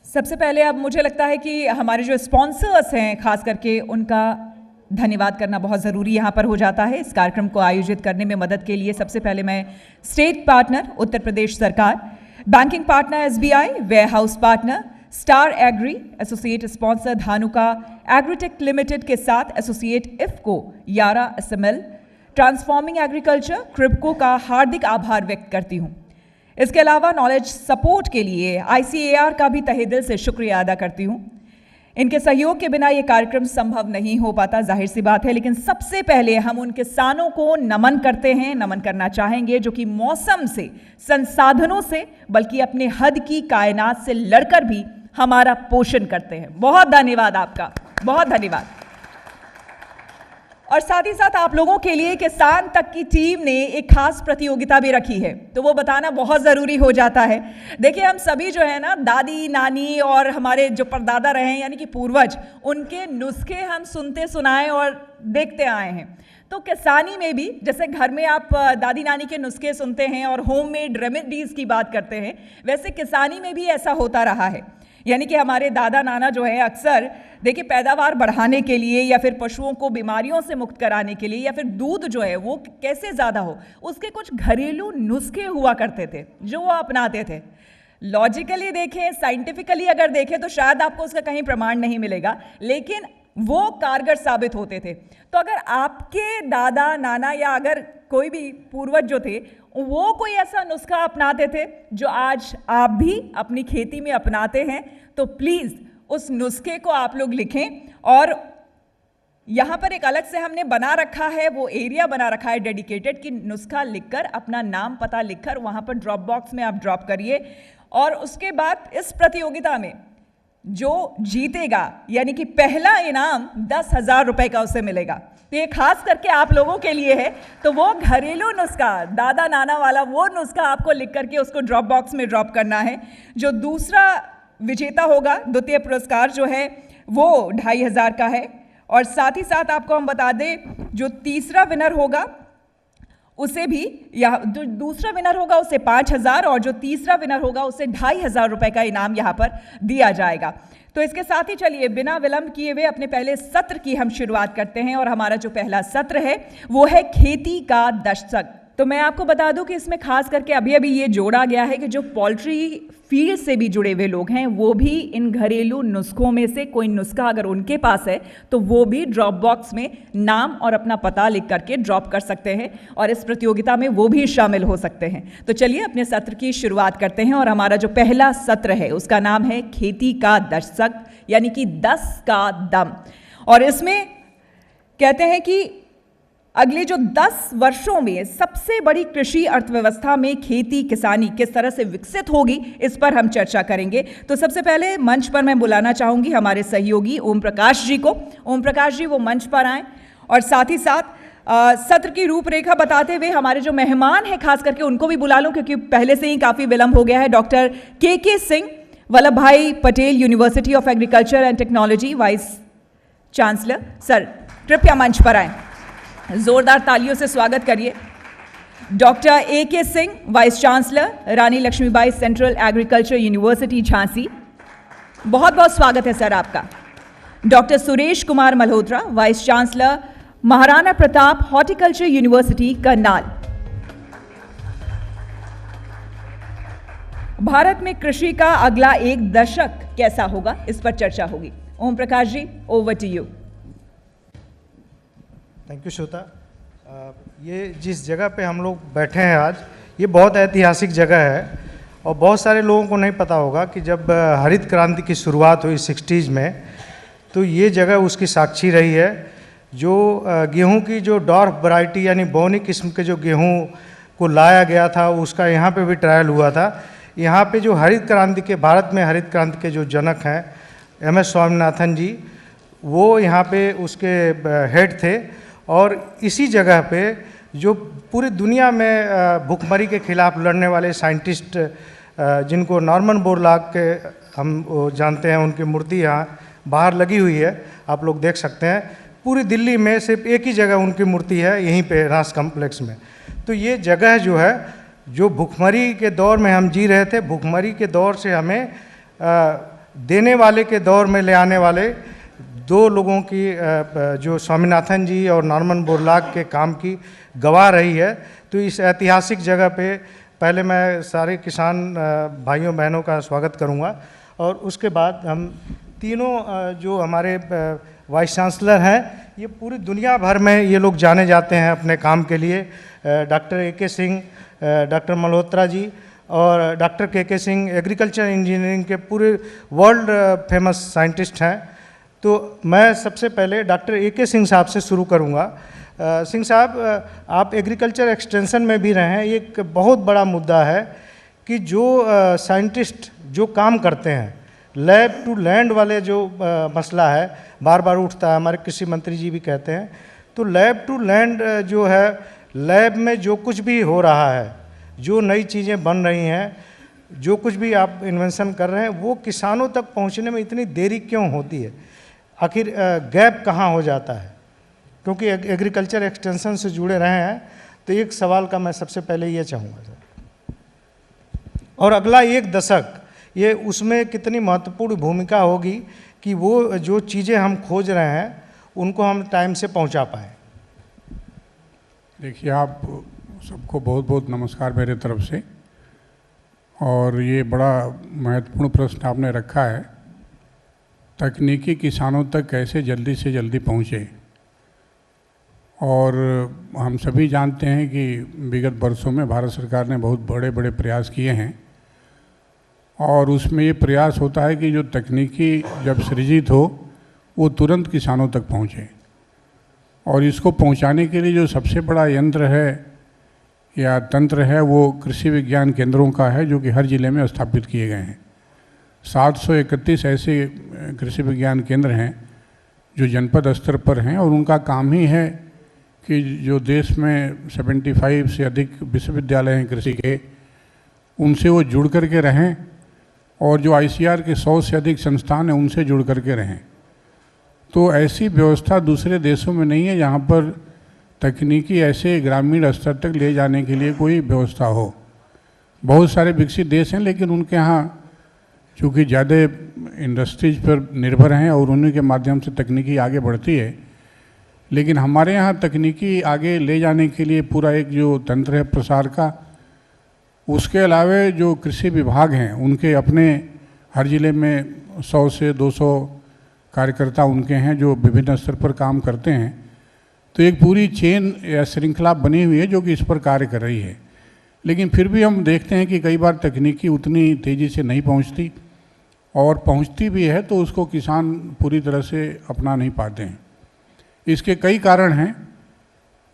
सबसे पहले अब मुझे लगता है कि हमारे जो स्पॉन्सर्स हैं खास करके उनका धन्यवाद करना बहुत ज़रूरी यहाँ पर हो जाता है। इस कार्यक्रम को आयोजित करने में मदद के लिए सबसे पहले मैं स्टेट पार्टनर उत्तर प्रदेश सरकार, banking partner SBI, warehouse partner Star Agri, associate sponsor Dhanuka Agritech Limited के साथ एसोसिएट इफ्को, यारा SML, ट्रांसफॉर्मिंग एग्रीकल्चर, क्रिप्को का हार्दिक आभार व्यक्त करती हूँ। इसके अलावा नॉलेज सपोर्ट के लिए ICAR का भी तहे दिल से शुक्रिया अदा करती हूँ। इनके सहयोग के बिना ये कार्यक्रम संभव नहीं हो पाता, जाहिर सी बात है। लेकिन सबसे पहले हम उन किसानों को नमन करते हैं, नमन करना चाहेंगे जो कि मौसम से, संसाधनों से, बल्कि अपने हद की कायनात से लड़कर भी हमारा पोषण करते हैं। बहुत धन्यवाद आपका, बहुत धन्यवाद। और साथ ही साथ आप लोगों के लिए किसान तक की टीम ने एक खास प्रतियोगिता भी रखी है, तो वो बताना बहुत ज़रूरी हो जाता है। देखिए, हम सभी जो है ना, दादी नानी और हमारे जो परदादा रहे हैं यानी कि पूर्वज, उनके नुस्खे हम सुनते सुनाए और देखते आए हैं। तो किसानी में भी जैसे घर में आप दादी नानी के नुस्खे सुनते हैं और होममेड रेमेडीज़ की बात करते हैं, वैसे किसानी में भी ऐसा होता रहा है। यानी कि हमारे दादा नाना जो है अक्सर देखिए पैदावार बढ़ाने के लिए या फिर पशुओं को बीमारियों से मुक्त कराने के लिए या फिर दूध जो है वो कैसे ज़्यादा हो, उसके कुछ घरेलू नुस्खे हुआ करते थे जो वो अपनाते थे। लॉजिकली देखें, साइंटिफिकली अगर देखें तो शायद आपको उसका कहीं प्रमाण नहीं मिलेगा, लेकिन वो कारगर साबित होते थे। तो अगर आपके दादा नाना या अगर कोई भी पूर्वज जो थे वो कोई ऐसा नुस्खा अपनाते थे जो आज आप भी अपनी खेती में अपनाते हैं, तो प्लीज़ उस नुस्खे को आप लोग लिखें। और यहाँ पर एक अलग से हमने बना रखा है, वो एरिया बना रखा है डेडिकेटेड, कि नुस्खा लिखकर अपना नाम पता लिखकर वहाँ पर ड्रॉप बॉक्स में आप ड्रॉप करिए। और उसके बाद इस प्रतियोगिता में जो जीतेगा यानी कि पहला इनाम 10,000 रुपये का उसे मिलेगा। तो ये खास करके आप लोगों के लिए है। तो वो घरेलू नुस्खा, दादा नाना वाला वो नुस्खा आपको लिख करके उसको ड्रॉप बॉक्स में ड्रॉप करना है। जो दूसरा विजेता होगा, द्वितीय पुरस्कार जो है वो 2,500 का है। और साथ ही साथ आपको हम बता दें, जो तीसरा विनर होगा उसे भी, या जो दूसरा विनर होगा उसे 5,000 और जो तीसरा विनर होगा उसे 2,500 रुपये का इनाम यहाँ पर दिया जाएगा। तो इसके साथ ही चलिए बिना विलंब किए हुए अपने पहले सत्र की हम शुरुआत करते हैं। और हमारा जो पहला सत्र है वो है खेती का दशक। तो मैं आपको बता दूं कि इसमें खास करके अभी अभी ये जोड़ा गया है कि जो पोल्ट्री फील्ड से भी जुड़े हुए लोग हैं वो भी इन घरेलू नुस्खों में से कोई नुस्खा अगर उनके पास है तो वो भी ड्रॉप बॉक्स में नाम और अपना पता लिख करके ड्रॉप कर सकते हैं और इस प्रतियोगिता में वो भी शामिल हो सकते हैं। तो चलिए अपने सत्र की शुरुआत करते हैं। और हमारा जो पहला सत्र है उसका नाम है खेती का दशक, यानी कि 10 का दम। और इसमें कहते हैं कि अगले जो 10 वर्षों में सबसे बड़ी कृषि अर्थव्यवस्था में खेती किसानी किस तरह से विकसित होगी, इस पर हम चर्चा करेंगे। तो सबसे पहले मंच पर मैं बुलाना चाहूंगी हमारे सहयोगी ओम प्रकाश जी को। ओम प्रकाश जी वो मंच पर आएं और साथ ही साथ सत्र की रूपरेखा बताते हुए हमारे जो मेहमान हैं खास करके उनको भी बुला लूं क्योंकि पहले से ही काफ़ी विलंब हो गया है। डॉक्टर के सिंह, वल्लभ भाई Patel university of agriculture and technology, vice chancellor. Sir कृपया मंच पर आएं, जोरदार तालियों से स्वागत करिए। Doctor K Singh, vice chancellor, Rani Lakshmibai central agriculture university Jhansi, बहुत बहुत स्वागत है सर आपका। Doctor Suresh Kumar Malhotra, vice chancellor, Maharana Pratap horticulture university Karnal. Bharat में कृषि का अगला एक दशक कैसा होगा, इस पर चर्चा होगी। Om Prakash ji, over to you. Thank you Shweta. ये जिस जगह पे हम लोग बैठे हैं आज, ये बहुत ऐतिहासिक जगह है और बहुत सारे लोगों को नहीं पता होगा कि जब हरित क्रांति की शुरुआत हुई 60s में, तो ये जगह उसकी साक्षी रही है। जो गेहूं की जो डॉर्फ वैरायटी यानी बौनी किस्म के जो गेहूं को लाया गया था उसका यहाँ पे भी ट्रायल हुआ था। यहाँ पे जो हरित क्रांति के, भारत में हरित क्रांति के जो जनक हैं MS स्वामीनाथन जी, वो यहाँ पे उसके हेड थे। और इसी जगह पे जो पूरी दुनिया में भुखमरी के खिलाफ लड़ने वाले साइंटिस्ट जिनको नॉर्मन बोरलॉग के हम जानते हैं, उनकी मूर्ति यहाँ बाहर लगी हुई है, आप लोग देख सकते हैं। पूरी दिल्ली में सिर्फ एक ही जगह उनकी मूर्ति है, यहीं पे रास कॉम्प्लेक्स में। तो ये जगह जो है, जो भुखमरी के दौर में हम जी रहे थे, भुखमरी के दौर से हमें देने वाले के दौर में ले आने वाले दो लोगों की जो स्वामीनाथन जी और नॉर्मन बोरलॉग के काम की गवाह रही है। तो इस ऐतिहासिक जगह पे पहले मैं सारे किसान भाइयों बहनों का स्वागत करूंगा और उसके बाद हम तीनों जो हमारे वाइस चांसलर हैं, ये पूरी दुनिया भर में ये लोग जाने जाते हैं अपने काम के लिए। Doctor A K. Singh, doctor Malhotra ji और doctor K Singh agriculture engineering के पूरे वर्ल्ड फेमस साइंटिस्ट हैं। तो मैं सबसे पहले डॉक्टर ए.के. सिंह साहब से शुरू करूंगा। सिंह साहब, आप एग्रीकल्चर एक्सटेंशन में भी रहे हैं। एक बहुत बड़ा मुद्दा है कि जो साइंटिस्ट जो काम करते हैं, लैब टू लैंड वाले जो मसला है बार बार उठता है, हमारे कृषि मंत्री जी भी कहते हैं। तो लैब टू लैंड जो है, लैब में जो कुछ भी हो रहा है, जो नई चीज़ें बन रही हैं, जो कुछ भी आप इन्वेंशन कर रहे हैं, वो किसानों तक पहुंचने में इतनी देरी क्यों होती है? आखिर गैप कहाँ हो जाता है? क्योंकि एग्रीकल्चर एक्सटेंशन से जुड़े रहे हैं, तो एक सवाल का मैं सबसे पहले ये चाहूँगा सर। और अगला एक दशक ये उसमें कितनी महत्वपूर्ण भूमिका होगी कि वो जो चीज़ें हम खोज रहे हैं उनको हम टाइम से पहुंचा पाएँ। देखिए, आप सबको बहुत बहुत नमस्कार मेरे तरफ से। और ये बड़ा महत्वपूर्ण प्रश्न आपने रखा है, तकनीकी किसानों तक कैसे जल्दी से जल्दी पहुँचे। और हम सभी जानते हैं कि विगत वर्षों में भारत सरकार ने बहुत बड़े बड़े प्रयास किए हैं और उसमें ये प्रयास होता है कि जो तकनीकी जब सृजित हो वो तुरंत किसानों तक पहुँचे। और इसको पहुँचाने के लिए जो सबसे बड़ा यंत्र है या तंत्र है वो कृषि विज्ञान केंद्रों का है, जो कि हर ज़िले में स्थापित किए गए हैं। 731 ऐसे कृषि विज्ञान केंद्र हैं जो जनपद स्तर पर हैं और उनका काम ही है कि जो देश में 75 से अधिक विश्वविद्यालय हैं कृषि के, उनसे वो जुड़ करके रहें और जो ICAR के 100 से अधिक संस्थान हैं उनसे जुड़ करके रहें। तो ऐसी व्यवस्था दूसरे देशों में नहीं है जहाँ पर तकनीकी ऐसे ग्रामीण स्तर तक ले जाने के लिए कोई व्यवस्था हो। बहुत सारे विकसित देश हैं लेकिन उनके यहाँ चूँकि ज़्यादा इंडस्ट्रीज पर निर्भर हैं और उन्हीं के माध्यम से तकनीकी आगे बढ़ती है। लेकिन हमारे यहाँ तकनीकी आगे ले जाने के लिए पूरा एक जो तंत्र है प्रसार का, उसके अलावा जो कृषि विभाग हैं उनके अपने हर ज़िले में 100 से 200 कार्यकर्ता उनके हैं जो विभिन्न स्तर पर काम करते हैं। तो एक पूरी चेन या श्रृंखला बनी हुई है जो कि इस पर कार्य कर रही है। लेकिन फिर भी हम देखते हैं कि कई बार तकनीकी उतनी तेज़ी से नहीं पहुंचती और पहुंचती भी है तो उसको किसान पूरी तरह से अपना नहीं पाते हैं। इसके कई कारण हैं।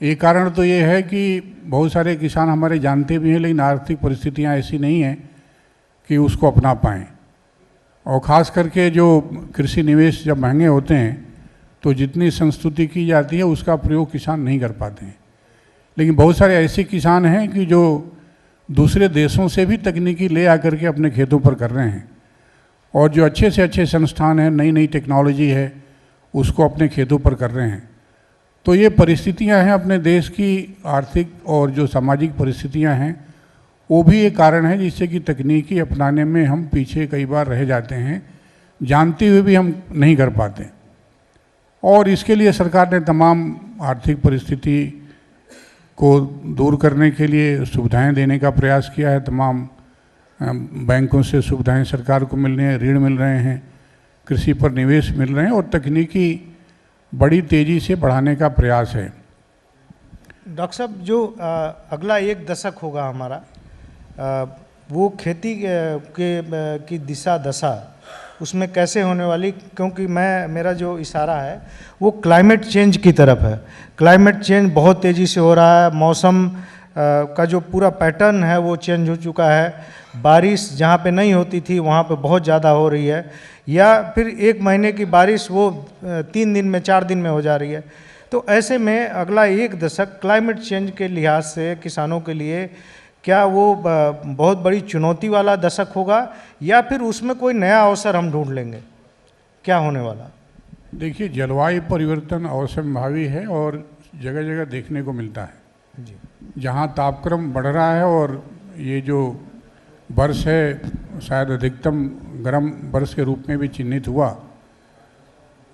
एक कारण तो ये है कि बहुत सारे किसान हमारे जानते भी हैं लेकिन आर्थिक परिस्थितियां ऐसी नहीं हैं कि उसको अपना पाएँ। और ख़ास करके जो कृषि निवेश जब महंगे होते हैं तो जितनी संस्तुति की जाती है उसका प्रयोग किसान नहीं कर पाते हैं। लेकिन बहुत सारे ऐसे किसान हैं कि जो दूसरे देशों से भी तकनीकी ले आकर के अपने खेतों पर कर रहे हैं और जो अच्छे से अच्छे संस्थान हैं, नई नई टेक्नोलॉजी है, उसको अपने खेतों पर कर रहे हैं। तो ये परिस्थितियां हैं अपने देश की, आर्थिक और जो सामाजिक परिस्थितियां हैं वो भी एक कारण है जिससे कि तकनीकी अपनाने में हम पीछे कई बार रह जाते हैं, जानते हुए भी हम नहीं कर पाते। और इसके लिए सरकार ने तमाम आर्थिक परिस्थिति को दूर करने के लिए सुविधाएं देने का प्रयास किया है। तमाम बैंकों से सुविधाएं सरकार को मिल रही हैं, ऋण मिल रहे हैं, कृषि पर निवेश मिल रहे हैं और तकनीकी बड़ी तेज़ी से बढ़ाने का प्रयास है। डॉक्टर साहब, जो अगला एक दशक होगा हमारा, वो खेती की दिशा दशा उसमें कैसे होने वाली, क्योंकि मेरा जो इशारा है वो क्लाइमेट चेंज की तरफ है। क्लाइमेट चेंज बहुत तेज़ी से हो रहा है, मौसम का जो पूरा पैटर्न है वो चेंज हो चुका है। बारिश जहाँ पे नहीं होती थी वहाँ पे बहुत ज़्यादा हो रही है, या फिर एक महीने की बारिश वो 3 दिन में 4 दिन में हो जा रही है। तो ऐसे में अगला एक दशक क्लाइमेट चेंज के लिहाज से किसानों के लिए क्या वो बहुत बड़ी चुनौती वाला दशक होगा या फिर उसमें कोई नया अवसर हम ढूंढ लेंगे? क्या होने वाला? देखिए, जलवायु परिवर्तन अवश्यंभावी है और जगह जगह देखने को मिलता है जी। जहाँ तापक्रम बढ़ रहा है और ये जो वर्ष है, शायद अधिकतम गर्म वर्ष के रूप में भी चिन्हित हुआ।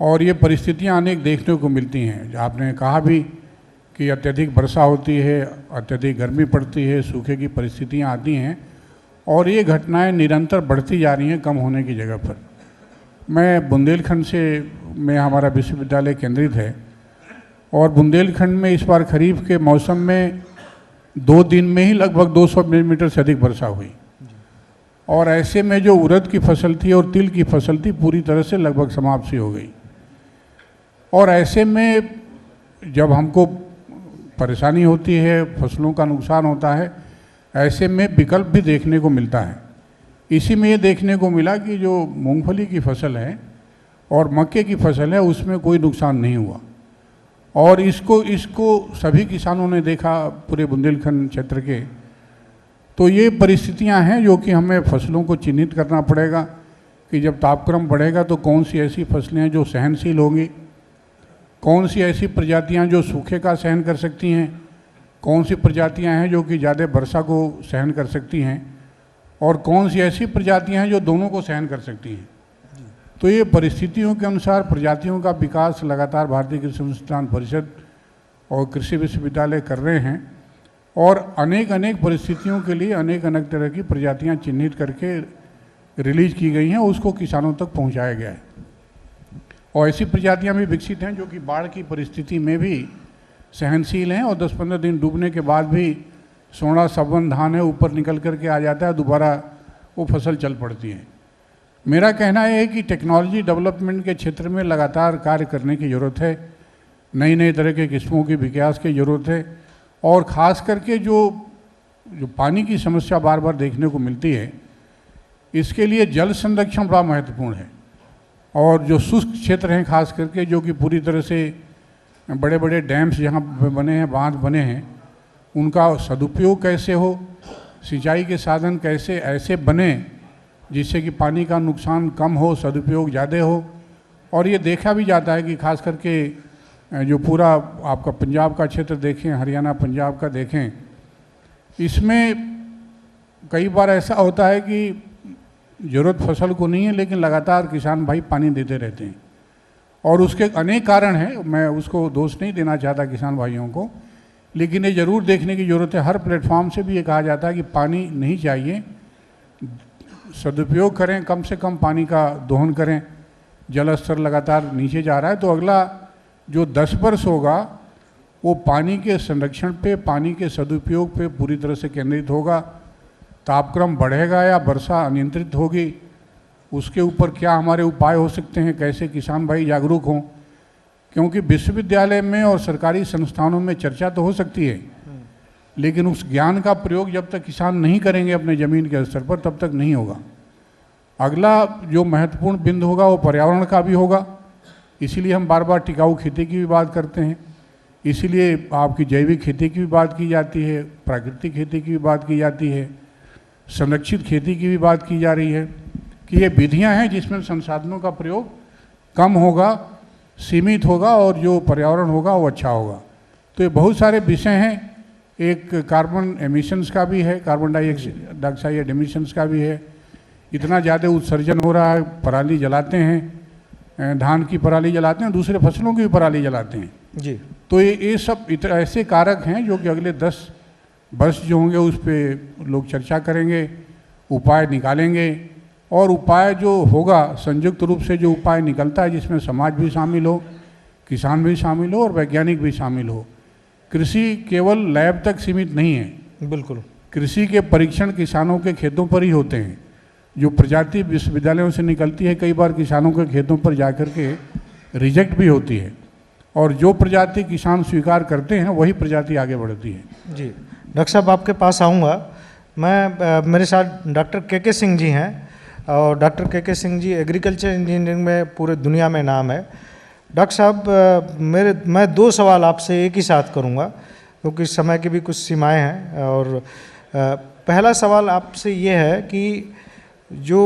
और ये परिस्थितियां अनेक देखने को मिलती हैं। आपने कहा भी कि अत्यधिक वर्षा होती है, अत्यधिक गर्मी पड़ती है, सूखे की परिस्थितियां आती हैं और ये घटनाएं निरंतर बढ़ती जा रही हैं कम होने की जगह पर। मैं बुंदेलखंड में हमारा विश्वविद्यालय केंद्रित है और बुंदेलखंड में इस बार खरीफ के मौसम में 2 दिन में ही लगभग 200 मिलीमीटर से अधिक वर्षा हुई। और ऐसे में जो उड़द की फसल थी और तिल की फसल थी पूरी तरह से लगभग समाप्त सी हो गई। और ऐसे में जब हमको परेशानी होती है, फसलों का नुकसान होता है, ऐसे में विकल्प भी देखने को मिलता है। इसी में ये देखने को मिला कि जो मूंगफली की फसल है और मक्के की फसल है उसमें कोई नुकसान नहीं हुआ। और इसको सभी किसानों ने देखा पूरे बुंदेलखंड क्षेत्र के। तो ये परिस्थितियां हैं जो कि हमें फसलों को चिन्हित करना पड़ेगा कि जब तापक्रम बढ़ेगा तो कौन सी ऐसी फसलें हैं जो सहनशील होंगी, कौन सी ऐसी प्रजातियां जो सूखे का सहन कर सकती हैं, कौन सी प्रजातियां हैं जो कि ज़्यादा वर्षा को सहन कर सकती हैं और कौन सी ऐसी प्रजातियां हैं जो दोनों को सहन कर सकती हैं। तो ये परिस्थितियों के अनुसार प्रजातियों का विकास लगातार भारतीय कृषि अनुसंधान परिषद और कृषि विश्वविद्यालय कर रहे हैं और अनेक परिस्थितियों के लिए अनेक तरह की प्रजातियां चिन्हित करके रिलीज की गई हैं, उसको किसानों तक पहुंचाया गया है। और ऐसी प्रजातियां भी विकसित हैं जो कि बाढ़ की परिस्थिति में भी सहनशील हैं और 10-15 दिन डूबने के बाद भी सोना सबन धान है ऊपर निकल करके आ जाता है, दोबारा वो फसल चल पड़ती है। मेरा कहना है कि टेक्नोलॉजी डेवलपमेंट के क्षेत्र में लगातार कार्य करने की ज़रूरत है, नई तरह के किस्मों के विकास की ज़रूरत है और ख़ास करके जो पानी की समस्या बार बार देखने को मिलती है, इसके लिए जल संरक्षण बड़ा महत्वपूर्ण है। और जो शुष्क क्षेत्र हैं खास करके, जो कि पूरी तरह से बड़े बड़े डैम्स जहाँ बने हैं, बांध बने हैं, उनका सदुपयोग कैसे हो, सिंचाई के साधन कैसे ऐसे बने जिससे कि पानी का नुकसान कम हो, सदुपयोग ज़्यादा हो। और ये देखा भी जाता है कि खास करके जो पूरा आपका पंजाब का क्षेत्र देखें, हरियाणा पंजाब का देखें, इसमें कई बार ऐसा होता है कि ज़रूरत फसल को नहीं है लेकिन लगातार किसान भाई पानी देते रहते हैं और उसके अनेक कारण हैं। मैं उसको दोष नहीं देना चाहता किसान भाइयों को, लेकिन ये ज़रूर देखने की ज़रूरत है। हर प्लेटफॉर्म से भी ये कहा जाता है कि पानी नहीं चाहिए, सदुपयोग करें, कम से कम पानी का दोहन करें। जल स्तर लगातार नीचे जा रहा है, तो अगला जो 10 वर्ष होगा वो पानी के संरक्षण पे, पानी के सदुपयोग पे पूरी तरह से केंद्रित होगा। तापक्रम बढ़ेगा या वर्षा अनियंत्रित होगी, उसके ऊपर क्या हमारे उपाय हो सकते हैं, कैसे किसान भाई जागरूक हों। क्योंकि विश्वविद्यालय में और सरकारी संस्थानों में चर्चा तो हो सकती है, लेकिन उस ज्ञान का प्रयोग जब तक किसान नहीं करेंगे अपने ज़मीन के स्तर पर, तब तक नहीं होगा। अगला जो महत्वपूर्ण बिंदु होगा वो पर्यावरण का भी होगा। इसीलिए हम बार बार टिकाऊ खेती की भी बात करते हैं, इसीलिए आपकी जैविक खेती की भी बात की जाती है, प्राकृतिक खेती की भी बात की जाती है, संरक्षित खेती की भी बात की जा रही है कि ये विधियां हैं जिसमें संसाधनों का प्रयोग कम होगा, सीमित होगा और जो पर्यावरण होगा वो अच्छा होगा। तो ये बहुत सारे विषय हैं। एक कार्बन एमिशंस का भी है, कार्बन डाइऑक्साइड एमिशंस का भी है। इतना ज़्यादा उत्सर्जन हो रहा है, पराली जलाते हैं, धान की पराली जलाते हैं, दूसरे फसलों की भी पराली जलाते हैं जी। तो ये सब ऐसे कारक हैं जो कि अगले 10 वर्ष जो होंगे उस पर लोग चर्चा करेंगे, उपाय निकालेंगे। और उपाय जो होगा, संयुक्त रूप से जो उपाय निकलता है जिसमें समाज भी शामिल हो, किसान भी शामिल हो और वैज्ञानिक भी शामिल हो। कृषि केवल लैब तक सीमित नहीं है। बिल्कुल। कृषि के परीक्षण किसानों के खेतों पर ही होते हैं। जो प्रजाति विश्वविद्यालयों से निकलती है कई बार किसानों के खेतों पर जाकर के रिजेक्ट भी होती है, और जो प्रजाति किसान स्वीकार करते हैं वही प्रजाति आगे बढ़ती है। जी डॉक्टर साहब, आपके पास आऊँगा मैं। मेरे साथ डॉक्टर के सिंह जी हैं और doctor K Singh ji agriculture engineering में पूरे दुनिया में नाम है। डॉक्टर साहब, मैं 2 सवाल आपसे एक ही साथ करूँगा क्योंकि समय की भी कुछ सीमाएं हैं। और पहला सवाल आपसे ये है कि जो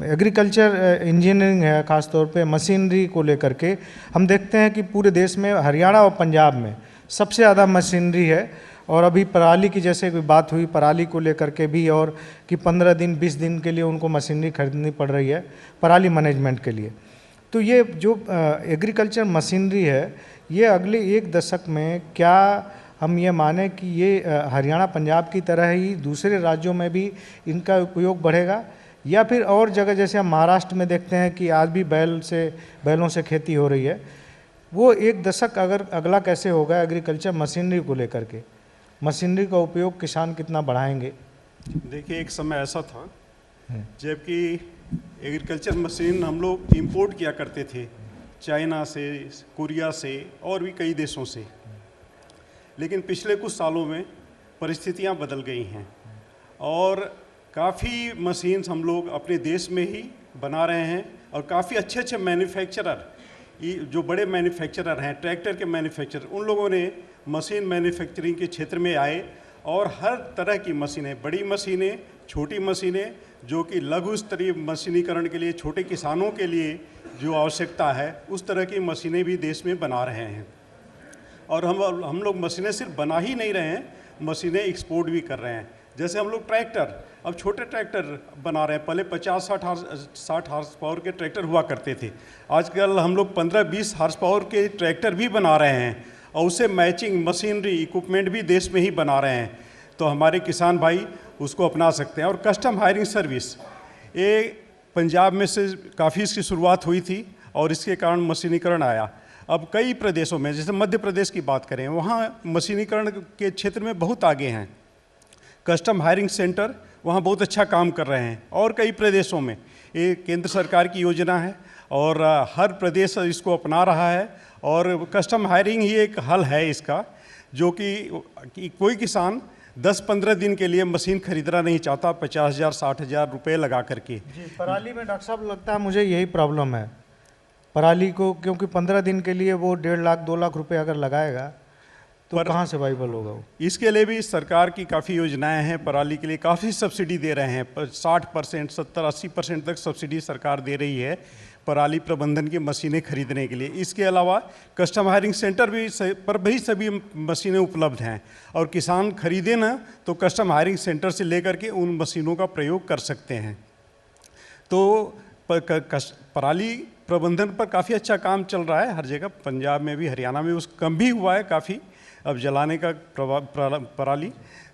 एग्रीकल्चर इंजीनियरिंग है, ख़ास तौर पे मशीनरी को लेकर के, हम देखते हैं कि पूरे देश में हरियाणा और पंजाब में सबसे ज़्यादा मशीनरी है और अभी पराली की जैसे कोई बात हुई, पराली को लेकर के भी, और कि 15 दिन 20 दिन के लिए उनको मशीनरी खरीदनी पड़ रही है पराली मैनेजमेंट के लिए। तो ये जो एग्रीकल्चर मशीनरी है, ये अगले 1 दशक में क्या हम ये माने कि ये हरियाणा पंजाब की तरह ही दूसरे राज्यों में भी इनका उपयोग बढ़ेगा, या फिर और जगह जैसे हम महाराष्ट्र में देखते हैं कि आज भी बैलों से खेती हो रही है, वो 1 दशक अगर अगला कैसे होगा एग्रीकल्चर मशीनरी को लेकर के, मशीनरी का उपयोग किसान कितना बढ़ाएंगे? देखिए, एक समय ऐसा था जबकि एग्रीकल्चर मशीन हम लोग इंपोर्ट किया करते थे चाइना से, कोरिया से और भी कई देशों से, लेकिन पिछले कुछ सालों में परिस्थितियां बदल गई हैं और काफ़ी मशीन्स हम लोग अपने देश में ही बना रहे हैं और काफ़ी अच्छे अच्छे मैन्युफैक्चरर, जो बड़े मैन्युफैक्चरर हैं, ट्रैक्टर के मैन्युफैक्चरर, उन लोगों ने मशीन मैन्युफैक्चरिंग के क्षेत्र में आए और हर तरह की मशीनें, बड़ी मशीनें, छोटी मशीनें, जो कि लघु स्तरीय मशीनीकरण के लिए छोटे किसानों के लिए जो आवश्यकता है, उस तरह की मशीनें भी देश में बना रहे हैं। और हम लोग मशीनें सिर्फ बना ही नहीं रहे हैं, मशीनें एक्सपोर्ट भी कर रहे हैं। जैसे हम लोग ट्रैक्टर, अब छोटे ट्रैक्टर बना रहे हैं। पहले 50-60 हार्स पावर के ट्रैक्टर हुआ करते थे, आजकल हम लोग 15-20 हार्स पावर के ट्रैक्टर भी बना रहे हैं और उसे मैचिंग मशीनरी इक्विपमेंट भी देश में ही बना रहे हैं। तो हमारे किसान भाई उसको अपना सकते हैं। और कस्टम हायरिंग सर्विस, ये पंजाब में से काफ़ी इसकी शुरुआत हुई थी और इसके कारण मशीनीकरण आया। अब कई प्रदेशों में, जैसे मध्य प्रदेश की बात करें, वहाँ मशीनीकरण के क्षेत्र में बहुत आगे हैं। कस्टम हायरिंग सेंटर वहाँ बहुत अच्छा काम कर रहे हैं। और कई प्रदेशों में ये केंद्र सरकार की योजना है और हर प्रदेश इसको अपना रहा है और कस्टम हायरिंग ही एक हल है इसका, जो कि कोई किसान 10-15 दिन के लिए मशीन खरीदना नहीं चाहता 50,000-60,000 रुपये लगा करके। जी, पराली में डॉक्टर साहब लगता है मुझे यही प्रॉब्लम है पराली को, क्योंकि 15 दिन के लिए वो 1.5 लाख 2 लाख रुपए अगर लगाएगा तो कहाँ से वाइबल होगा वो? इसके लिए भी सरकार की काफ़ी योजनाएं हैं। पराली के लिए काफ़ी सब्सिडी दे रहे हैं, 60%, 70-80% तक सब्सिडी सरकार दे रही है पराली प्रबंधन की मशीनें खरीदने के लिए। इसके अलावा कस्टम हायरिंग सेंटर पर भी सभी मशीनें उपलब्ध हैं और किसान खरीदे ना तो कस्टम हायरिंग सेंटर से लेकर के उन मशीनों का प्रयोग कर सकते हैं। तो पराली प्रबंधन पर काफ़ी अच्छा काम चल रहा है हर जगह, पंजाब में भी, हरियाणा में उस कम भी हुआ है काफ़ी अब जलाने का पराली।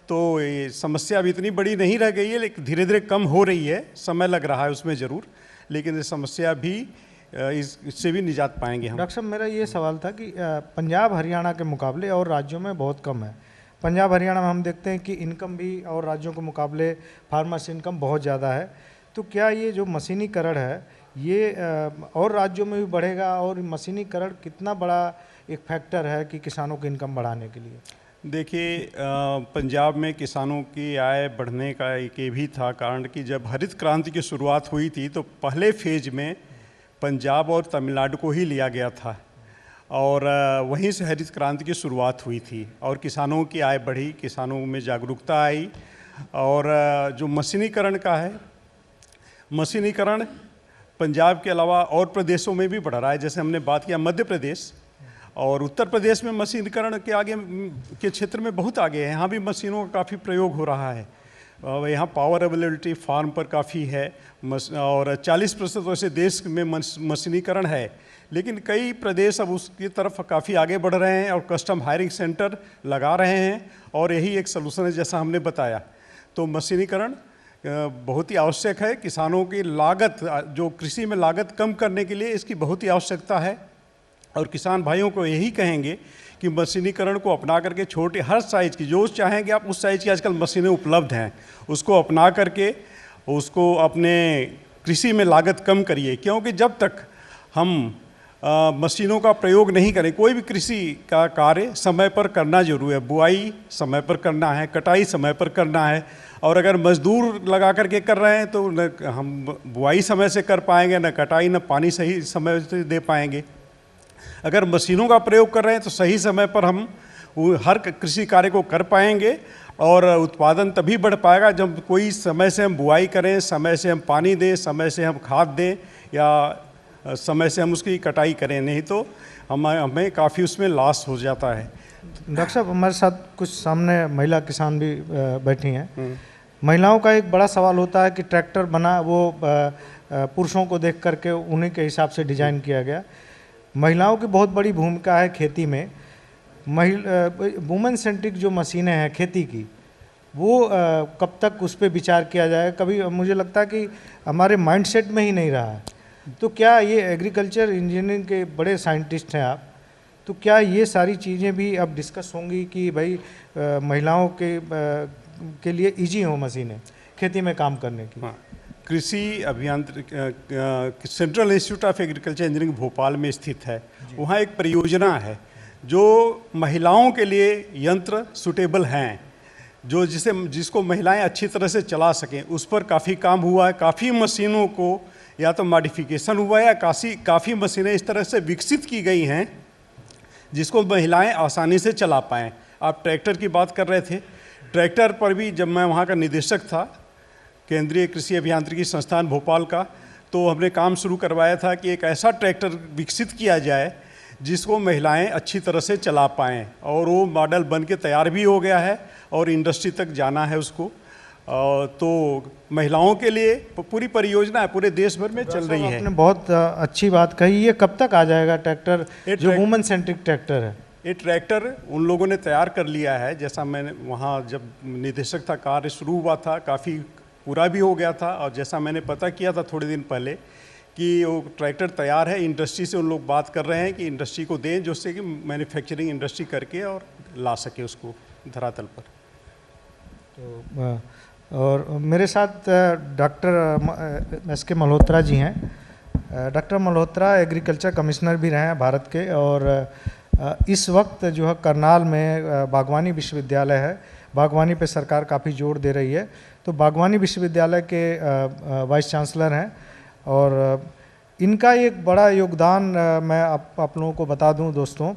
तो ये समस्या अब इतनी बड़ी नहीं रह गई है, लेकिन धीरे धीरे कम हो रही है, समय लग रहा है उसमें ज़रूर, लेकिन ये समस्या भी इससे भी निजात पाएंगे हम। डॉक्टर साहब, मेरा ये सवाल था कि पंजाब हरियाणा के मुकाबले और राज्यों में बहुत कम है। पंजाब हरियाणा में हम देखते हैं कि इनकम भी और राज्यों के मुकाबले फार्मर्स इनकम बहुत ज़्यादा है। तो क्या ये जो मशीनीकरण है ये और राज्यों में भी बढ़ेगा, और मशीनीकरण कितना बड़ा एक फैक्टर है कि किसानों की इनकम बढ़ाने के लिए? देखिए, पंजाब में किसानों की आय बढ़ने का एक ये भी था कारण कि जब हरित क्रांति की शुरुआत हुई थी तो पहले फेज में पंजाब और तमिलनाडु को ही लिया गया था और वहीं से हरित क्रांति की शुरुआत हुई थी और किसानों की आय बढ़ी, किसानों में जागरूकता आई। और जो मशीनीकरण का है, मशीनीकरण पंजाब के अलावा और प्रदेशों में भी बढ़ रहा है। जैसे हमने बात किया मध्य प्रदेश और उत्तर प्रदेश में मशीनीकरण के आगे के क्षेत्र में बहुत आगे है, यहाँ भी मशीनों का काफ़ी प्रयोग हो रहा है। यहाँ पावर अवेलेबिलिटी फार्म पर काफ़ी है और 40% वैसे देश में मशीनीकरण है, लेकिन कई प्रदेश अब उसकी तरफ काफ़ी आगे बढ़ रहे हैं और कस्टम हायरिंग सेंटर लगा रहे हैं और यही एक सलूशन है जैसा हमने बताया। तो मशीनीकरण बहुत ही आवश्यक है। किसानों की लागत, जो कृषि में लागत कम करने के लिए इसकी बहुत ही आवश्यकता है और किसान भाइयों को यही कहेंगे कि मशीनीकरण को अपना करके छोटे हर साइज़ की, जो चाहेंगे आप उस साइज़ की आजकल मशीनें उपलब्ध हैं, उसको अपना करके उसको अपने कृषि में लागत कम करिए। क्योंकि जब तक हम मशीनों का प्रयोग नहीं करें, कोई भी कृषि का कार्य समय पर करना जरूरी है। बुआई समय पर करना है, कटाई समय पर करना है, और अगर मजदूर लगा करके कर रहे हैं तो न हम बुआई समय से कर पाएंगे, न कटाई, न पानी सही समय से दे पाएंगे। अगर मशीनों का प्रयोग कर रहे हैं तो सही समय पर हम हर कृषि कार्य को कर पाएंगे और उत्पादन तभी बढ़ पाएगा जब कोई समय से हम बुआई करें, समय से हम पानी दें, समय से हम खाद दें या समय से हम उसकी कटाई करें, नहीं तो हमें काफ़ी उसमें लॉस हो जाता है। डॉक्टर साहब, हमारे साथ कुछ सामने महिला किसान भी बैठी हैं। महिलाओं का एक बड़ा सवाल होता है कि ट्रैक्टर बना वो पुरुषों को देख करके उन्हीं के हिसाब से डिजाइन किया गया। महिलाओं की बहुत बड़ी भूमिका है खेती में। वुमेन सेंट्रिक जो मशीनें हैं खेती की, वो कब तक उस पर विचार किया जाए? कभी मुझे लगता है कि हमारे माइंडसेट में ही नहीं रहा है। तो क्या ये एग्रीकल्चर इंजीनियरिंग के बड़े साइंटिस्ट हैं आप, तो क्या ये सारी चीज़ें भी अब डिस्कस होंगी कि भाई महिलाओं के लिए इजी हो मशीनें खेती में काम करने की? हाँ, कृषि अभियांत्रिकी central institute of agriculture engineering Bhopal में स्थित है। वहाँ एक परियोजना है जो महिलाओं के लिए यंत्र सूटेबल हैं, जिसको महिलाएं अच्छी तरह से चला सकें। उस पर काफ़ी काम हुआ है। काफ़ी मशीनों को या तो मॉडिफिकेशन हुआ है या काफ़ी मशीनें इस तरह से विकसित की गई हैं जिसको महिलाएं आसानी से चला पाएँ। आप ट्रैक्टर की बात कर रहे थे। ट्रैक्टर पर भी जब मैं वहाँ का निदेशक था केंद्रीय कृषि अभियांत्रिकी संस्थान भोपाल का, तो हमने काम शुरू करवाया था कि एक ऐसा ट्रैक्टर विकसित किया जाए जिसको महिलाएं अच्छी तरह से चला पाएँ, और वो मॉडल बन के तैयार भी हो गया है और इंडस्ट्री तक जाना है उसको। तो महिलाओं के लिए पूरी परियोजना है, पूरे देश भर में चल रही है। आपने बहुत अच्छी बात कही। ये कब तक आ जाएगा ट्रैक्टर जो वुमेन सेंट्रिक ट्रैक्टर है? ये ट्रैक्टर उन लोगों ने तैयार कर लिया है। जैसा मैंने वहाँ जब निदेशक था, कार्य शुरू हुआ था, काफ़ी पूरा भी हो गया था। और जैसा मैंने पता किया था थोड़े दिन पहले कि वो ट्रैक्टर तैयार है। इंडस्ट्री से उन लोग बात कर रहे हैं कि इंडस्ट्री को दें, जिससे कि मैन्युफैक्चरिंग इंडस्ट्री करके और ला सके उसको धरातल पर। तो और मेरे साथ डॉक्टर एस.के. मल्होत्रा जी हैं। डॉक्टर मल्होत्रा एग्रीकल्चर कमिश्नर भी रहे हैं भारत के, और इस वक्त जो है करनाल में बागवानी विश्वविद्यालय है। बागवानी पे सरकार काफ़ी जोर दे रही है। तो बागवानी विश्वविद्यालय के वाइस चांसलर हैं, और इनका एक बड़ा योगदान मैं आप लोगों को बता दूं दोस्तों।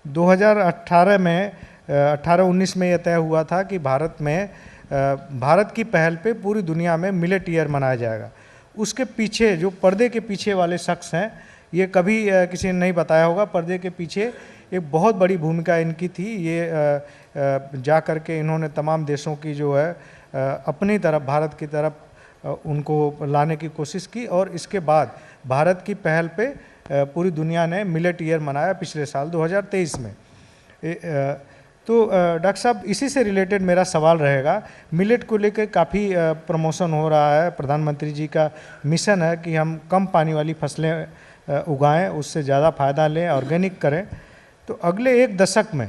2018 में 18-19 में यह तय हुआ था कि भारत की पहल पे पूरी दुनिया में मिलेट ईयर मनाया जाएगा। उसके पीछे जो पर्दे के पीछे वाले शख्स हैं, ये कभी किसी ने नहीं बताया होगा। पर्दे के पीछे एक बहुत बड़ी भूमिका इनकी थी। ये जा कर के इन्होंने तमाम देशों की जो है अपनी तरफ, भारत की तरफ उनको लाने की कोशिश की, और इसके बाद भारत की पहल पे पूरी दुनिया ने मिलेट ईयर मनाया पिछले साल 2023 में। तो डॉक्टर साहब, इसी से रिलेटेड मेरा सवाल रहेगा। मिलेट को लेकर काफ़ी प्रमोशन हो रहा है। प्रधानमंत्री जी का मिशन है कि हम कम पानी वाली फसलें उगाएं, उससे ज़्यादा फ़ायदा लें, ऑर्गेनिक करें। तो अगले एक दशक में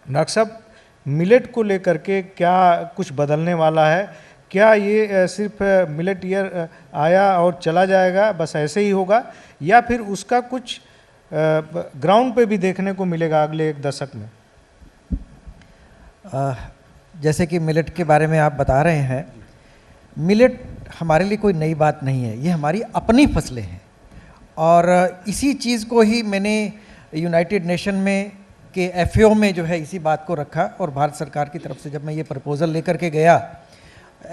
डॉक्टर साहब मिलेट को लेकर के क्या कुछ बदलने वाला है? क्या ये सिर्फ मिलेट ईयर आया और चला जाएगा, बस ऐसे ही होगा, या फिर उसका कुछ ग्राउंड पे भी देखने को मिलेगा अगले एक दशक में? जैसे कि मिलेट के बारे में आप बता रहे हैं, मिलेट हमारे लिए कोई नई बात नहीं है। ये हमारी अपनी फसलें हैं, और इसी चीज़ को ही मैंने यूनाइटेड नेशन में के FAO में जो है इसी बात को रखा। और भारत सरकार की तरफ से जब मैं ये प्रपोज़ल लेकर के गया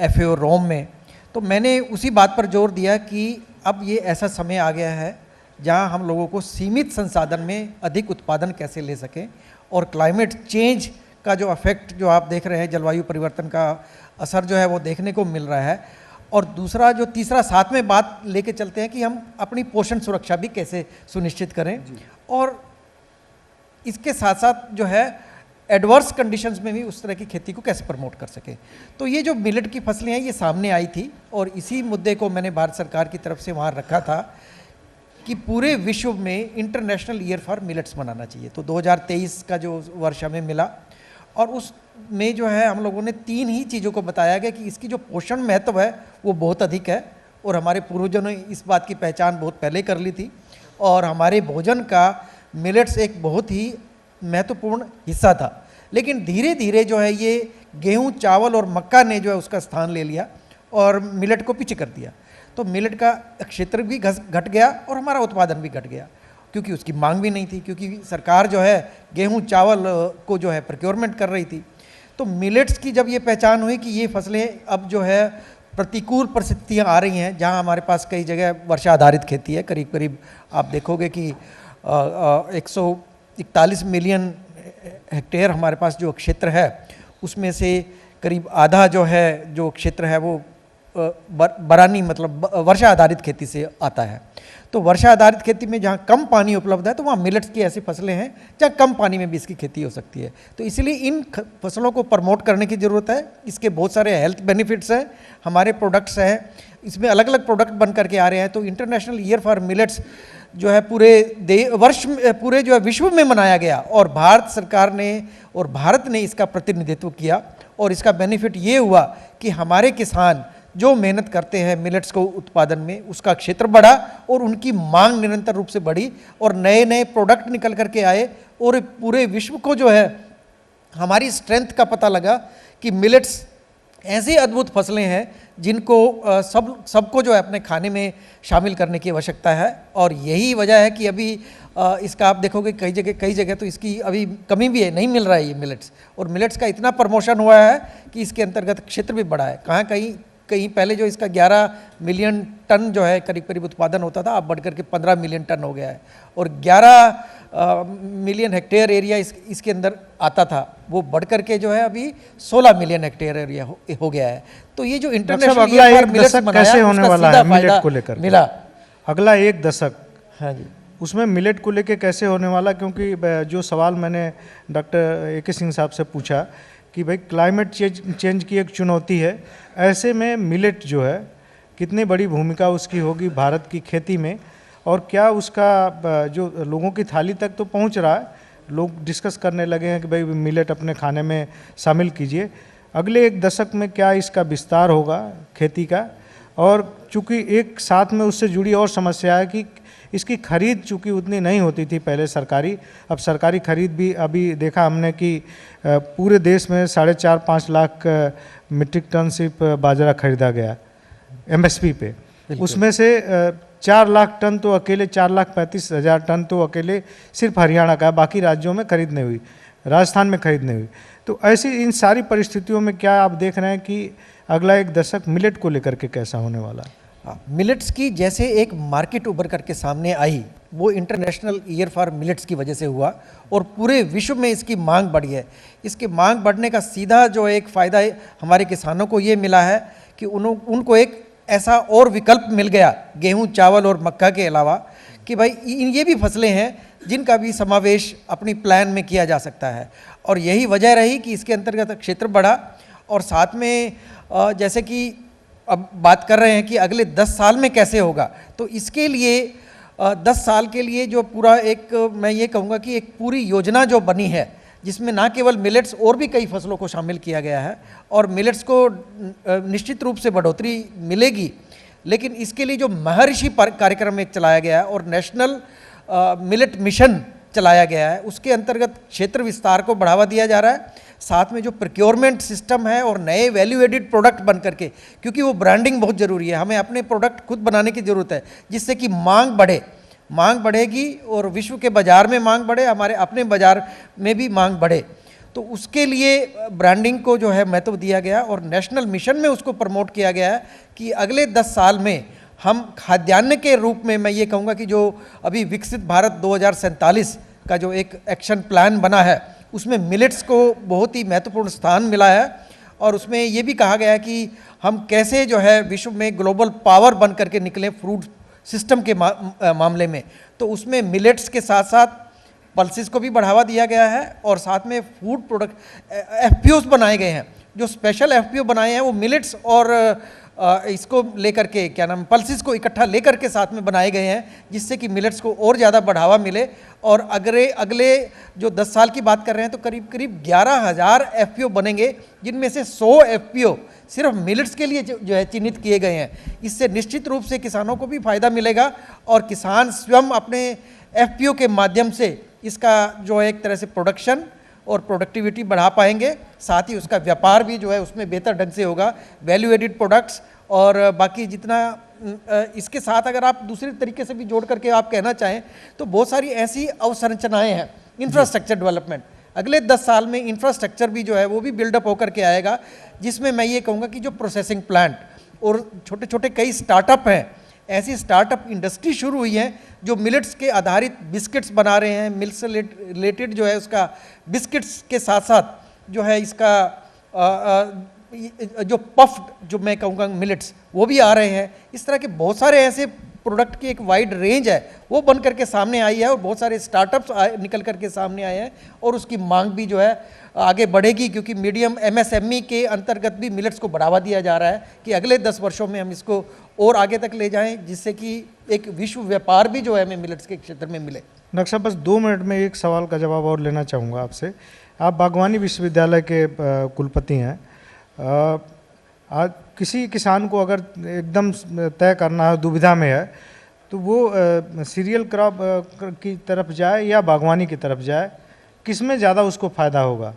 FAO रोम में, तो मैंने उसी बात पर जोर दिया कि अब ये ऐसा समय आ गया है जहां हम लोगों को सीमित संसाधन में अधिक उत्पादन कैसे ले सकें, और क्लाइमेट चेंज का जो इफेक्ट जो आप देख रहे हैं, जलवायु परिवर्तन का असर जो है वो देखने को मिल रहा है। और दूसरा जो तीसरा साथ में बात लेके चलते हैं कि हम अपनी पोषण सुरक्षा भी कैसे सुनिश्चित करें, और इसके साथ साथ जो है एडवर्स कंडीशंस में भी उस तरह की खेती को कैसे प्रमोट कर सके। तो ये जो मिलेट की फसलें हैं ये सामने आई थी, और इसी मुद्दे को मैंने भारत सरकार की तरफ से वहाँ रखा था कि पूरे विश्व में इंटरनेशनल ईयर फॉर मिलेट्स मनाना चाहिए। तो 2023 का जो वर्ष हमें मिला, और उसमें जो है हम लोगों ने 3 ही चीज़ों को बताया गया कि इसकी जो पोषण महत्व है वो बहुत अधिक है, और हमारे पूर्वजों ने इस बात की पहचान बहुत पहले कर ली थी, और हमारे भोजन का मिलेट्स एक बहुत ही महत्वपूर्ण हिस्सा था। लेकिन धीरे धीरे जो है ये गेहूं, चावल और मक्का ने जो है उसका स्थान ले लिया और मिलेट को पीछे कर दिया। तो मिलेट का क्षेत्र भी घट गया और हमारा उत्पादन भी घट गया, क्योंकि उसकी मांग भी नहीं थी, क्योंकि सरकार जो है गेहूं चावल को जो है प्रोक्योरमेंट कर रही थी। तो मिलेट्स की जब ये पहचान हुई कि ये फसलें अब जो है प्रतिकूल परिस्थितियाँ आ रही हैं, जहाँ हमारे पास कई जगह वर्षा आधारित खेती है, करीब करीब आप देखोगे कि 141 मिलियन हेक्टेयर हमारे पास जो क्षेत्र है उसमें से करीब आधा जो है जो क्षेत्र है वो बरानी मतलब वर्षा आधारित खेती से आता है। तो वर्षा आधारित खेती में जहाँ कम पानी उपलब्ध है तो वहाँ मिलेट्स की ऐसी फसलें हैं जहाँ कम पानी में भी इसकी खेती हो सकती है। तो इसीलिए इन फसलों को प्रमोट करने की ज़रूरत है। इसके बहुत सारे हेल्थ बेनिफिट्स हैं, हमारे प्रोडक्ट्स हैं, इसमें अलग अलग प्रोडक्ट बन करके आ रहे हैं। तो इंटरनेशनल ईयर फॉर मिलेट्स जो है पूरे जो है विश्व में मनाया गया और भारत सरकार ने और भारत ने इसका प्रतिनिधित्व किया और इसका बेनिफिट ये हुआ कि हमारे किसान जो मेहनत करते हैं मिलेट्स को उत्पादन में उसका क्षेत्र बढ़ा और उनकी मांग निरंतर रूप से बढ़ी और नए नए प्रोडक्ट निकल करके आए और पूरे विश्व को जो है हमारी स्ट्रेंथ का पता लगा कि मिलेट्स ऐसी अद्भुत फसलें हैं जिनको सबको जो है अपने खाने में शामिल करने की आवश्यकता है। और यही वजह है कि अभी इसका आप देखोगे कई जगह तो इसकी अभी कमी भी है, नहीं मिल रहा है ये मिलेट्स। और मिलेट्स का इतना प्रमोशन हुआ है कि इसके अंतर्गत क्षेत्र भी बढ़ा है। कहीं पहले जो इसका 11 मिलियन टन जो है करीब उत्पादन होता था, अब बढ़ करके 15 मिलियन टन हो गया है और 11 मिलियन हेक्टेयर एरिया इसके अंदर आता था, वो बढ़ करके जो है अभी 16 मिलियन हेक्टेयर एरिया हो गया है। तो ये जो इंटरनेशनल अगला एक दशक कैसे होने वाला है मिलेट को लेकर मिला, अगला एक दशक, हाँ जी, उसमें मिलेट को लेकर कैसे होने वाला, क्योंकि जो सवाल मैंने डॉक्टर ए के सिंह साहब से पूछा कि भाई क्लाइमेट चेंज की एक चुनौती है, ऐसे में मिलेट जो है कितनी बड़ी भूमिका उसकी होगी भारत की खेती में और क्या उसका जो लोगों की थाली तक तो पहुंच रहा है, लोग डिस्कस करने लगे हैं कि भाई मिलेट अपने खाने में शामिल कीजिए। अगले एक दशक में क्या इसका विस्तार होगा खेती का, और चूँकि एक साथ में उससे जुड़ी और समस्या है कि इसकी खरीद चूँकि उतनी नहीं होती थी पहले सरकारी, अब सरकारी खरीद भी अभी देखा हमने कि पूरे देश में 4.5-5 लाख मीट्रिक टन सिर्फ बाजरा खरीदा गया एमएसपी पे, उसमें से 4 लाख टन तो अकेले 4,35,000 टन तो अकेले सिर्फ हरियाणा का, बाकी राज्यों में खरीद नहीं हुई, राजस्थान में खरीद नहीं हुई। तो ऐसी इन सारी परिस्थितियों में क्या आप देख रहे हैं कि अगला एक दशक मिलेट को लेकर के कैसा होने वाला है? मिलेट्स की जैसे एक मार्केट उभर करके सामने आई वो इंटरनेशनल ईयर फॉर मिलेट्स की वजह से हुआ और पूरे विश्व में इसकी मांग बढ़ी है। इसकी मांग बढ़ने का सीधा जो एक फ़ायदा हमारे किसानों को ये मिला है कि उनको एक ऐसा और विकल्प मिल गया गेहूं, चावल और मक्का के अलावा कि भाई ये भी फसलें हैं जिनका भी समावेश अपनी प्लान में किया जा सकता है। और यही वजह रही कि इसके अंतर्गत क्षेत्र बढ़ा और साथ में जैसे कि अब बात कर रहे हैं कि अगले 10 साल में कैसे होगा, तो इसके लिए 10 साल के लिए जो पूरा एक मैं ये कहूँगा कि एक पूरी योजना जो बनी है जिसमें ना केवल मिलेट्स और भी कई फसलों को शामिल किया गया है और मिलेट्स को निश्चित रूप से बढ़ोतरी मिलेगी, लेकिन इसके लिए जो महर्षि कार्यक्रम एक चलाया गया है और नेशनल मिलेट मिशन चलाया गया है उसके अंतर्गत क्षेत्र विस्तार को बढ़ावा दिया जा रहा है। साथ में जो प्रोक्योरमेंट सिस्टम है और नए वैल्यू एडिड प्रोडक्ट बन करके, क्योंकि वो ब्रांडिंग बहुत ज़रूरी है, हमें अपने प्रोडक्ट खुद बनाने की ज़रूरत है जिससे कि मांग बढ़ेगी और विश्व के बाज़ार में मांग बढ़े, हमारे अपने बाज़ार में भी मांग बढ़े। तो उसके लिए ब्रांडिंग को जो है महत्व दिया गया और नेशनल मिशन में उसको प्रमोट किया गया है कि अगले 10 साल में हम खाद्यान्न के रूप में, मैं ये कहूँगा कि जो अभी विकसित भारत 2047 का जो एक एक्शन प्लान बना है उसमें मिलेट्स को बहुत ही महत्वपूर्ण स्थान मिला है और उसमें ये भी कहा गया है कि हम कैसे जो है विश्व में ग्लोबल पावर बन करके निकलें फूड सिस्टम के मामले में। तो उसमें मिलेट्स के साथ साथ पल्सेस को भी बढ़ावा दिया गया है और साथ में फूड प्रोडक्ट एफपीओस बनाए गए हैं। जो स्पेशल एफपीओ बनाए हैं वो मिलेट्स और इसको लेकर के क्या नाम पल्सेस को इकट्ठा लेकर के साथ में बनाए गए हैं जिससे कि मिलेट्स को और ज़्यादा बढ़ावा मिले। और अगले जो 10 साल की बात कर रहे हैं तो करीब 11,000 एफपीओ बनेंगे जिनमें से 100 एफपीओ सिर्फ मिलेट्स के लिए जो है चिन्हित किए गए हैं। इससे निश्चित रूप से किसानों को भी फायदा मिलेगा और किसान स्वयं अपने एफपीओ के माध्यम से इसका जो है एक तरह से प्रोडक्शन और प्रोडक्टिविटी बढ़ा पाएंगे, साथ ही उसका व्यापार भी जो है उसमें बेहतर ढंग से होगा, वैल्यू एडिड प्रोडक्ट्स और बाकी जितना इसके साथ अगर आप दूसरे तरीके से भी जोड़ करके आप कहना चाहें तो बहुत सारी ऐसी अवसंरचनाएं हैं, इंफ्रास्ट्रक्चर डेवलपमेंट। अगले 10 साल में इंफ्रास्ट्रक्चर भी जो है वो भी बिल्डअप होकर के आएगा जिसमें मैं ये कहूँगा कि जो प्रोसेसिंग प्लांट और छोटे छोटे कई स्टार्टअप हैं ऐसी स्टार्टअप इंडस्ट्री शुरू हुई है जो मिलेट्स के आधारित बिस्किट्स बना रहे हैं। मिल्क से रिलेटेड जो है उसका बिस्किट्स के साथ साथ जो है इसका जो पफ्ड जो मैं कहूँगा मिलेट्स वो भी आ रहे हैं। इस तरह के बहुत सारे ऐसे प्रोडक्ट की एक वाइड रेंज है वो बन करके सामने आई है और बहुत सारे स्टार्टअप्स निकल करके सामने आए हैं और उसकी मांग भी जो है आगे बढ़ेगी, क्योंकि मीडियम MSME के अंतर्गत भी मिलेट्स को बढ़ावा दिया जा रहा है कि अगले 10 वर्षों में हम इसको और आगे तक ले जाएं, जिससे कि एक विश्व व्यापार भी जो है हमें मिलेट्स के क्षेत्र में मिले। डॉक्टर साहब, बस 2 मिनट में एक सवाल का जवाब और लेना चाहूँगा आपसे। आप बागवानी विश्वविद्यालय के कुलपति हैं। आज किसी किसान को अगर एकदम तय करना है, दुविधा में है, तो वो सीरियल क्रॉप की तरफ जाए या बागवानी की तरफ जाए, किस में ज़्यादा उसको फ़ायदा होगा?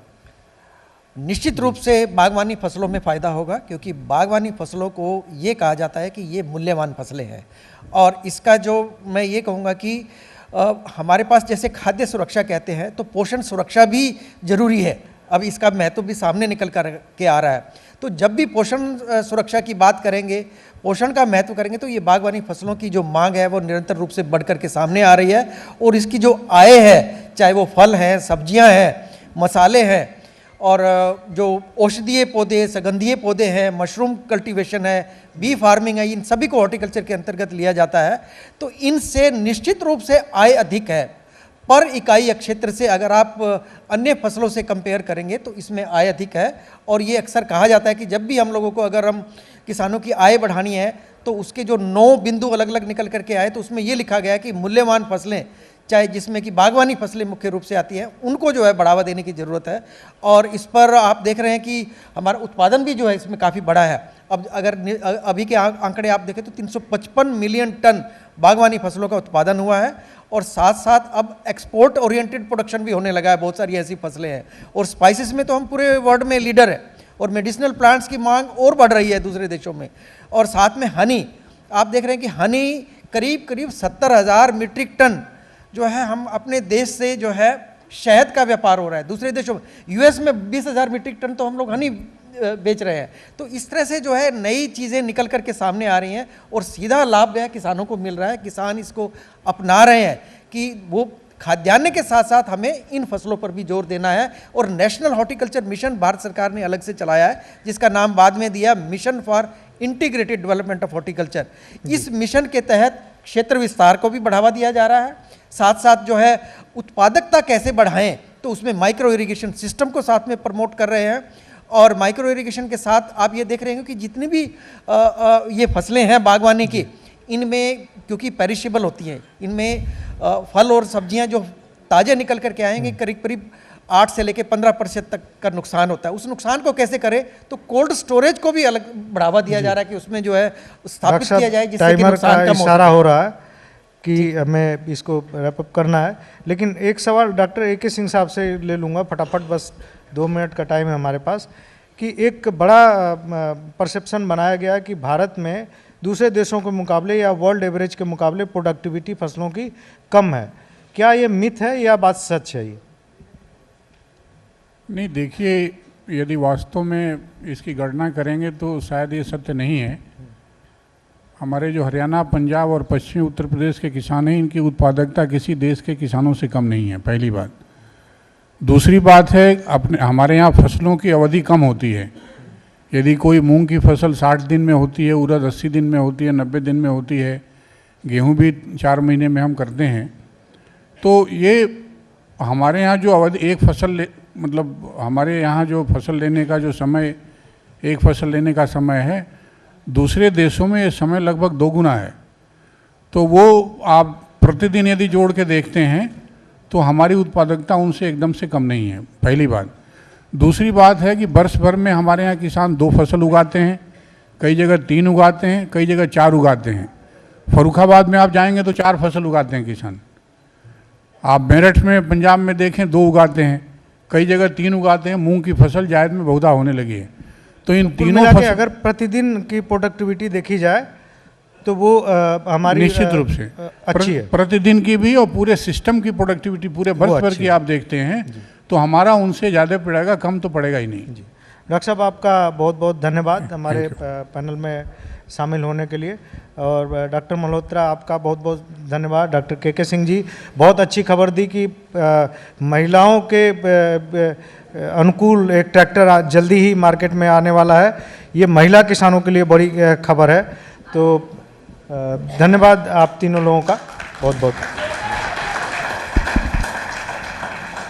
निश्चित रूप से बागवानी फसलों में फ़ायदा होगा, क्योंकि बागवानी फसलों को ये कहा जाता है कि ये मूल्यवान फसलें हैं। और इसका जो मैं ये कहूँगा कि हमारे पास जैसे खाद्य सुरक्षा कहते हैं तो पोषण सुरक्षा भी ज़रूरी है। अब इसका महत्व भी सामने निकल कर के आ रहा है। तो जब भी पोषण सुरक्षा की बात करेंगे, पोषण का महत्व करेंगे, तो ये बागवानी फसलों की जो मांग है वो निरंतर रूप से बढ़ कर के सामने आ रही है। और इसकी जो आय है, चाहे वो फल हैं, सब्जियां हैं, मसाले हैं, और जो औषधीय पौधे, सुगंधीय पौधे हैं, मशरूम कल्टीवेशन है, बी फार्मिंग है, इन सभी को हॉर्टिकल्चर के अंतर्गत लिया जाता है। तो इनसे निश्चित रूप से आय अधिक है। पर इकाई क्षेत्र से अगर आप अन्य फसलों से कंपेयर करेंगे तो इसमें आय अधिक है। और ये अक्सर कहा जाता है कि जब भी हम लोगों को अगर हम किसानों की आय बढ़ानी है तो उसके जो 9 बिंदु अलग अलग निकल करके आए, तो उसमें ये लिखा गया है कि मूल्यवान फसलें, चाहे जिसमें कि बागवानी फसलें मुख्य रूप से आती हैं, उनको जो है बढ़ावा देने की ज़रूरत है। और इस पर आप देख रहे हैं कि हमारा उत्पादन भी जो है इसमें काफ़ी बड़ा है। अब अगर अभी के आंकड़े आप देखें तो 355 मिलियन टन बागवानी फसलों का उत्पादन हुआ है। और साथ साथ अब एक्सपोर्ट ओरिएंटेड प्रोडक्शन भी होने लगा है। बहुत सारी ऐसी फसलें हैं। और स्पाइसेस में तो हम पूरे वर्ल्ड में लीडर है। और मेडिसिनल प्लांट्स की मांग और बढ़ रही है दूसरे देशों में। और साथ में हनी, आप देख रहे हैं कि हनी करीब करीब 70,000 मीट्रिक टन जो है हम अपने देश से जो है शहद का व्यापार हो रहा है दूसरे देशों में। US में 20,000 मीट्रिक टन तो हम लोग हनी बेच रहे हैं। तो इस तरह से जो है नई चीज़ें निकल कर के सामने आ रही हैं और सीधा लाभ जो है किसानों को मिल रहा है। किसान इसको अपना रहे हैं कि वो खाद्यान्न के साथ साथ हमें इन फसलों पर भी जोर देना है। और नेशनल हॉर्टिकल्चर मिशन भारत सरकार ने अलग से चलाया है, जिसका नाम बाद में दिया mission for integrated development of horticulture. इस मिशन के तहत क्षेत्र विस्तार को भी बढ़ावा दिया जा रहा है। साथ साथ जो है उत्पादकता कैसे बढ़ाएं, तो उसमें माइक्रो इरिगेशन सिस्टम को साथ में प्रमोट कर रहे हैं। और माइक्रो इरिगेशन के साथ आप ये देख रहे हैं कि जितनी भी ये फसलें हैं बागवानी की, इनमें क्योंकि पेरिशेबल होती हैं, इनमें फल और सब्जियां जो ताज़े निकल करके आएंगे करीब करीब 8 से लेकर 15% तक का नुकसान होता है। उस नुकसान को कैसे करें, तो कोल्ड स्टोरेज को भी अलग बढ़ावा दिया जा रहा है कि उसमें जो है स्थापित किया जाए, जिससे कि नुकसान कम हो। इशारा हो रहा है कि हमें इसको रैप अप करना है। लेकिन एक सवाल डॉक्टर AK सिंह साहब से ले लूँगा फटाफट, बस 2 मिनट का टाइम है हमारे पास। कि एक बड़ा परसेप्शन बनाया गया कि भारत में दूसरे देशों के मुकाबले या वर्ल्ड एवरेज के मुकाबले प्रोडक्टिविटी फसलों की कम है। क्या ये मिथ है या बात सच है? ये नहीं, देखिए, यदि वास्तव में इसकी गणना करेंगे तो शायद ये सत्य नहीं है। हमारे जो हरियाणा, पंजाब और पश्चिमी उत्तर प्रदेश के किसान हैं, इनकी उत्पादकता किसी देश के किसानों से कम नहीं है, पहली बात। दूसरी बात है, हमारे यहाँ फसलों की अवधि कम होती है। यदि कोई मूंग की फसल 60 दिन में होती है, उड़द 80 दिन में होती है, 90 दिन में होती है, गेहूँ भी 4 महीने में हम करते हैं। तो ये हमारे यहाँ जो अवधि एक फसल मतलब हमारे यहाँ जो फसल लेने का जो समय, एक फसल लेने का समय है, दूसरे देशों में ये समय लगभग 2 गुना है। तो वो आप प्रतिदिन यदि जोड़ के देखते हैं तो हमारी उत्पादकता उनसे एकदम से कम नहीं है, पहली बात। दूसरी बात है कि वर्ष भर में हमारे यहाँ किसान 2 फसल उगाते हैं, कई जगह 3 उगाते हैं, कई जगह 4 उगाते हैं। फर्रुखाबाद में आप जाएंगे तो 4 फसल उगाते हैं किसान। आप मेरठ में, पंजाब में देखें 2 उगाते हैं, कई जगह 3 उगाते हैं। मूंग की फसल जायद में बहुधा होने लगी है। तो इन तीनों फसल अगर प्रतिदिन की प्रोडक्टिविटी देखी जाए तो वो हमारी निश्चित रूप से अच्छी है। प्रतिदिन की भी और पूरे सिस्टम की प्रोडक्टिविटी पूरे वर्ष भर की आप देखते हैं तो हमारा उनसे ज़्यादा पड़ेगा, कम तो पड़ेगा ही नहीं। जी डॉक्टर साहब, आपका बहुत बहुत धन्यवाद हमारे पैनल में शामिल होने के लिए। और डॉक्टर मल्होत्रा आपका बहुत बहुत धन्यवाद। डॉक्टर के सिंह जी बहुत अच्छी खबर दी कि महिलाओं के अनुकूल एक ट्रैक्टर जल्दी ही मार्केट में आने वाला है। ये महिला किसानों के लिए बड़ी खबर है। तो धन्यवाद आप तीनों लोगों का बहुत बहुत।